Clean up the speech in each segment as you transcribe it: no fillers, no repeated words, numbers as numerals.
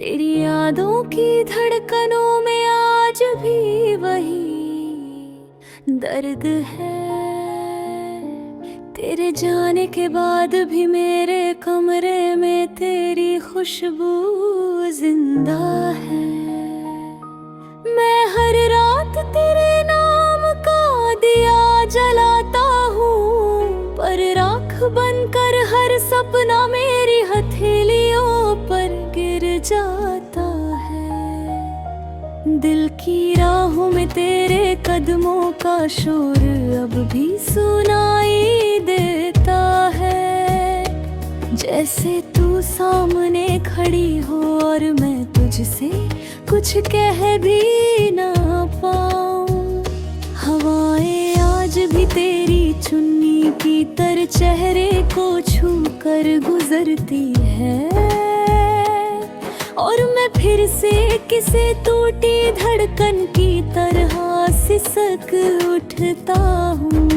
तेरी यादों की धड़कनों में आज भी वही दर्द है। तेरे जाने के बाद भी मेरे कमरे में तेरी खुशबू जिंदा है। मैं हर रात तेरे नाम का दिया जलाता हूँ, पर राख बनकर हर सपना मेरी हथेलियों पर गिर जाता है। दिल की राहों में तेरे कदमों का शोर अब भी सुनाई देता है, जैसे तू सामने खड़ी हो और मैं तुझसे कुछ कह भी ना पाऊं। हवाएं आज भी तेरी चुन्नी की तरह चेहरे को छू कर गुजरती है, और मैं फिर से किसी टूटी धड़कन की तरह सिसक उठता हूँ।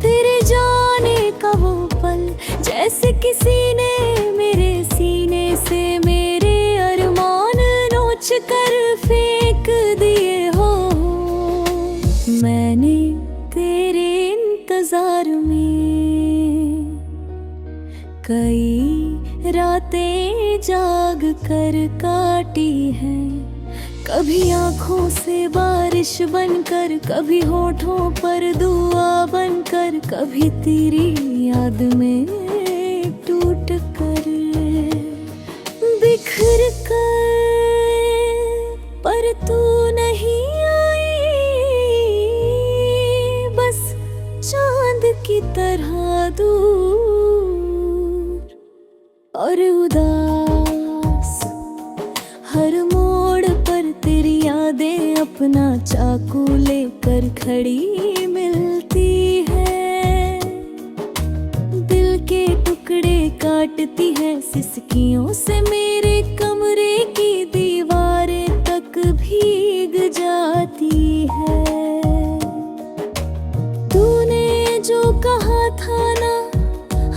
तेरे जाने का वो पल जैसे किसी ने मेरे सीने से मेरे अरमान नोच कर फेंक दिए हो। मैंने तेरे इंतजार में कई रातें जाग कर काटी हैं, कभी आँखों से बारिश बनकर, कभी होठों पर दुआ बनकर, कभी तेरी याद में टूट कर बिखर कर, पर तू नहीं आई, बस चांद की तरह दूर और उदास। हर मोड़ पर तेरी यादें अपना चाकू लेकर खड़ी मिलती है, दिल के टुकड़े काटती है सिसकियों से मेरे कमरे की दीवारें तक भीग जाती है। तूने जो कहा था ना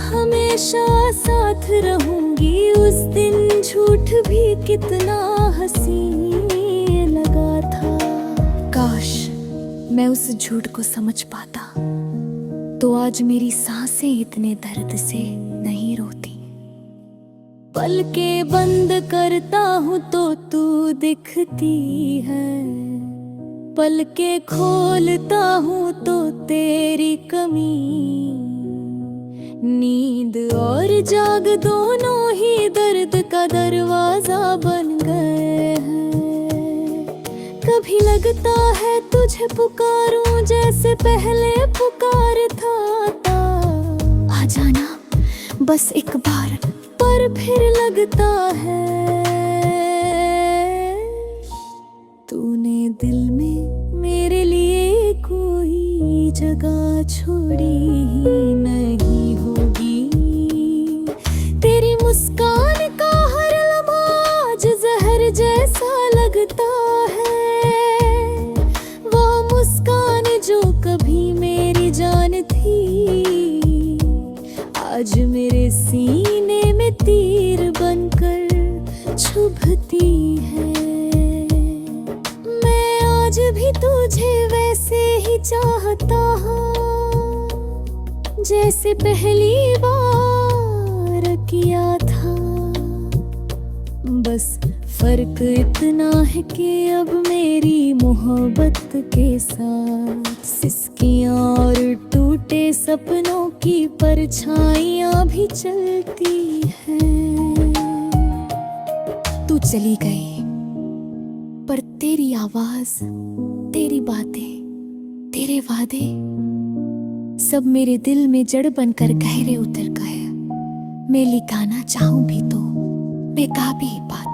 हमेशा साथ रहूंगी, उस दिन झूठ भी कितना हंसी लगा था। काश मैं उस झूठ को समझ पाता तो आज मेरी सांसें इतने दर्द से नहीं रोती। पलकें बंद करता हूँ तो तू दिखती है, पलकें खोलता हूँ तो तेरी कमी। नींद और जाग दोनों ही दर्द का दरवाजा बन गए हैं। कभी लगता है तुझे पुकारूं जैसे पहले पुकारता था, आ जाना बस एक बार, पर फिर लगता है तूने दिल में मेरे लिए कोई जगह छोड़ी ही नहीं होगी। तेरी मुस्कान का हर लम्हा आज जहर जैसा लगता है, वो मुस्कान जो कभी मेरी जान थी, आज मेरे सीने में तीर बनकर चुभती है। मैं आज भी तुझे वैसे ही चाहता हूँ जैसे पहली बार किया था, बस फर्क इतना है कि अब मेरी मोहब्बत के साथ सिसकियाँ और टूटे सपनों की परछाइयाँ भी चलती हैं। तू चली गई पर तेरी आवाज, तेरी बातें, तेरे वादे सब मेरे दिल में जड़ बनकर गहरे उतर गए। मैं लिखाना चाहूं भी तो मैं गा भी पाता।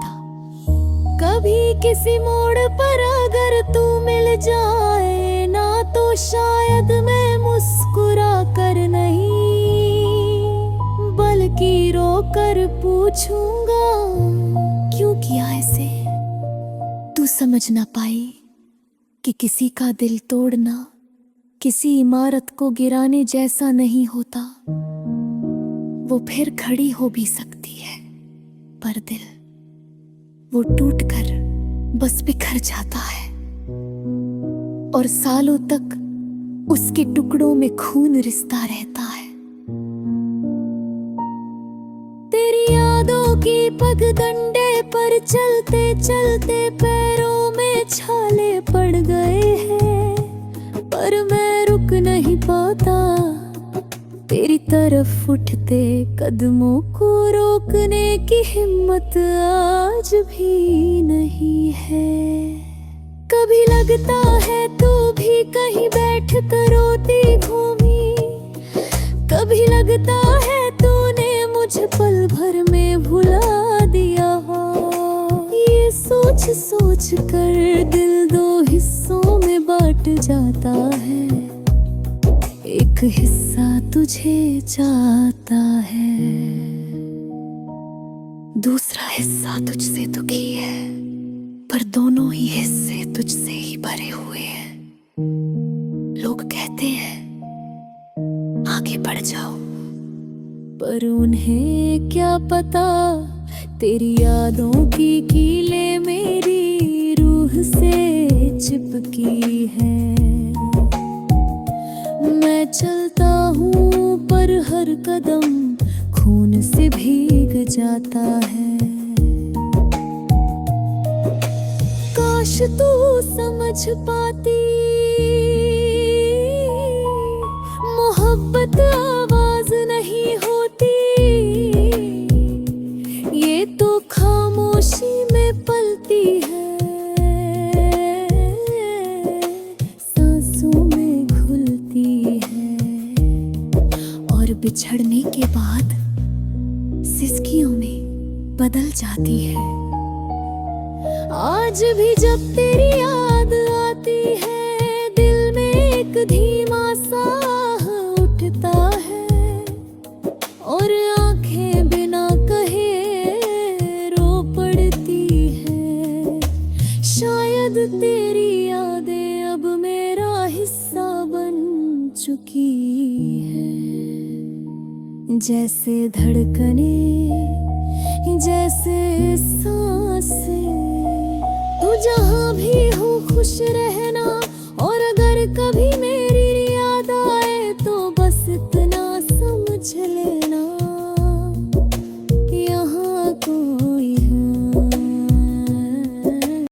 कभी किसी मोड़ पर अगर तू मिल जाए ना, तो शायद मैं मुस्कुरा कर नहीं बल्कि रो कर पूछूंगा क्यों किया ऐसे। तू समझ ना पाई कि किसी का दिल तोड़ना किसी इमारत को गिराने जैसा नहीं होता। वो फिर खड़ी हो भी सकती है पर दिल वो टूटकर बस बिखर जाता है और सालों तक उसके टुकड़ों में खून रिसता रहता है। तेरी यादों की पगडंडे पर चलते चलते पैरों में छाले पड़ गए हैं, पर मैं रुक नहीं पाता। तेरी तरफ उठते कदमों को रोकने की हिम्मत आज भी नहीं है। कभी लगता है तू भी कहीं बैठ कर रोती घूमी, कभी लगता है तूने मुझे पल भर में भुला दिया हो। ये सोच सोच कर दिल दो हिस्सों में बांट जाता है, एक हिस्सा तुझे चाहता है, दूसरा हिस्सा तुझसे दुखी है, पर दोनों ही हिस्से तुझसे ही भरे हुए हैं। लोग कहते हैं आगे बढ़ जाओ, पर उन्हें क्या पता तेरी यादों की कीलें मेरी रूह से चिपकी है। मैं चलता हूँ पर हर कदम खून से भीग जाता है। काश तू समझ पाती, मोहब्बत आवाज नहीं होती, ये तो खामोशी में पलती है, सांसों में घुलती है और बिछड़ने के बाद सिसकियों में बदल जाती है। आज भी जब तेरी याद आती है, दिल में एक धीमा साह उठता है और आंखें बिना कहे रो पड़ती है। शायद तेरी यादें अब मेरा हिस्सा बन चुकी है, जैसे धड़कने जैसे सांसें। तू जहाँ भी हो खुश रहना,